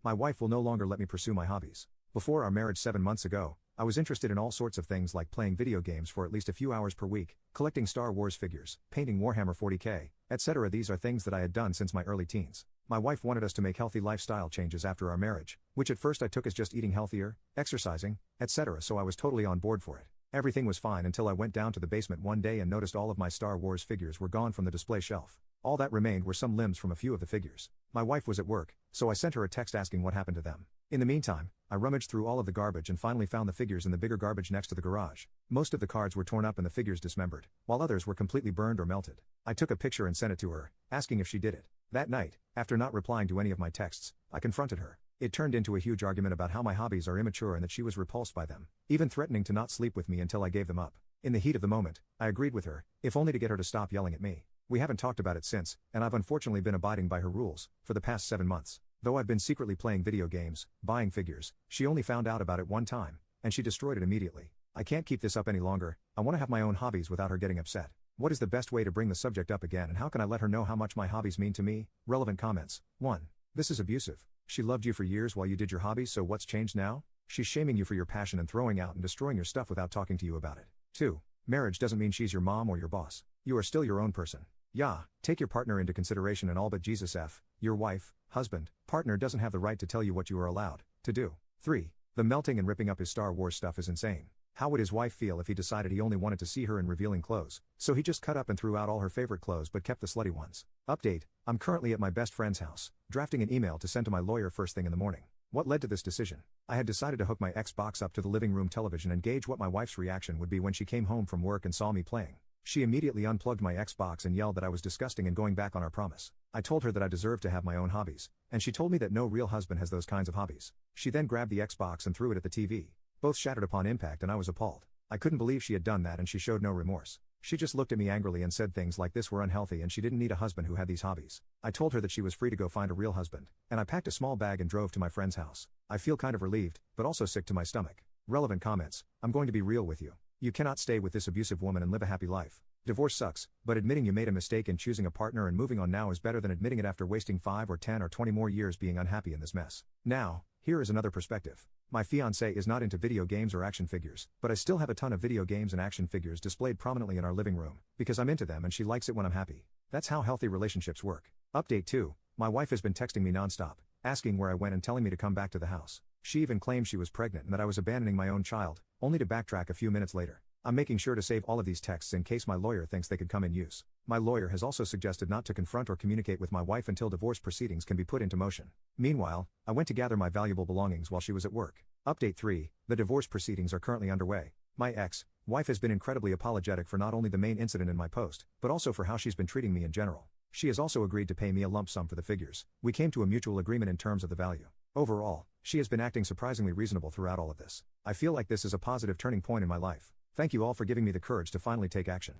My wife will no longer let me pursue my hobbies. Before our marriage 7 months ago, I was interested in all sorts of things like playing video games for at least a few hours per week, collecting Star Wars figures, painting Warhammer 40K, etc. These are things that I had done since my early teens. My wife wanted us to make healthy lifestyle changes after our marriage, which at first I took as just eating healthier, exercising, etc. So I was totally on board for it. Everything was fine until I went down to the basement one day and noticed all of my Star Wars figures were gone from the display shelf. All that remained were some limbs from a few of the figures. My wife was at work, so I sent her a text asking what happened to them. In the meantime, I rummaged through all of the garbage and finally found the figures in the bigger garbage next to the garage. Most of the cards were torn up and the figures dismembered, while others were completely burned or melted. I took a picture and sent it to her, asking if she did it. That night, after not replying to any of my texts, I confronted her. It turned into a huge argument about how my hobbies are immature and that she was repulsed by them, even threatening to not sleep with me until I gave them up. In the heat of the moment, I agreed with her, if only to get her to stop yelling at me. We haven't talked about it since, and I've unfortunately been abiding by her rules for the past 7 months. Though I've been secretly playing video games, buying figures, she only found out about it one time, and she destroyed it immediately. I can't keep this up any longer. I want to have my own hobbies without her getting upset. What is the best way to bring the subject up again, and how can I let her know how much my hobbies mean to me? Relevant comments. 1. This is abusive. She loved you for years while you did your hobbies, so what's changed now? She's shaming you for your passion and throwing out and destroying your stuff without talking to you about it. 2. Marriage doesn't mean she's your mom or your boss. You are still your own person. Yeah, take your partner into consideration and all, but Jesus F, your wife, husband, partner doesn't have the right to tell you what you are allowed to do. 3. The melting and ripping up his Star Wars stuff is insane. How would his wife feel if he decided he only wanted to see her in revealing clothes, so he just cut up and threw out all her favorite clothes but kept the slutty ones? Update, I'm currently at my best friend's house, drafting an email to send to my lawyer first thing in the morning. What led to this decision? I had decided to hook my Xbox up to the living room television and gauge what my wife's reaction would be when she came home from work and saw me playing. She immediately unplugged my Xbox and yelled that I was disgusting and going back on our promise. I told her that I deserved to have my own hobbies, and she told me that no real husband has those kinds of hobbies. She then grabbed the Xbox and threw it at the TV. Both shattered upon impact and I was appalled. I couldn't believe she had done that and she showed no remorse. She just looked at me angrily and said things like this were unhealthy and she didn't need a husband who had these hobbies. I told her that she was free to go find a real husband, and I packed a small bag and drove to my friend's house. I feel kind of relieved, but also sick to my stomach. Relevant comments. I'm going to be real with you. You cannot stay with this abusive woman and live a happy life. Divorce sucks, but admitting you made a mistake in choosing a partner and moving on now is better than admitting it after wasting 5 or 10 or 20 more years being unhappy in this mess. Now, here is another perspective. My fiancé is not into video games or action figures, but I still have a ton of video games and action figures displayed prominently in our living room, because I'm into them and she likes it when I'm happy. That's how healthy relationships work. Update 2. My wife has been texting me nonstop, asking where I went and telling me to come back to the house. She even claimed she was pregnant and that I was abandoning my own child, only to backtrack a few minutes later. I'm making sure to save all of these texts in case my lawyer thinks they could come in use. My lawyer has also suggested not to confront or communicate with my wife until divorce proceedings can be put into motion. Meanwhile, I went to gather my valuable belongings while she was at work. Update 3. The divorce proceedings are currently underway. My ex-wife has been incredibly apologetic for not only the main incident in my post, but also for how she's been treating me in general. She has also agreed to pay me a lump sum for the figures. We came to a mutual agreement in terms of the value. Overall, she has been acting surprisingly reasonable throughout all of this. I feel like this is a positive turning point in my life. Thank you all for giving me the courage to finally take action.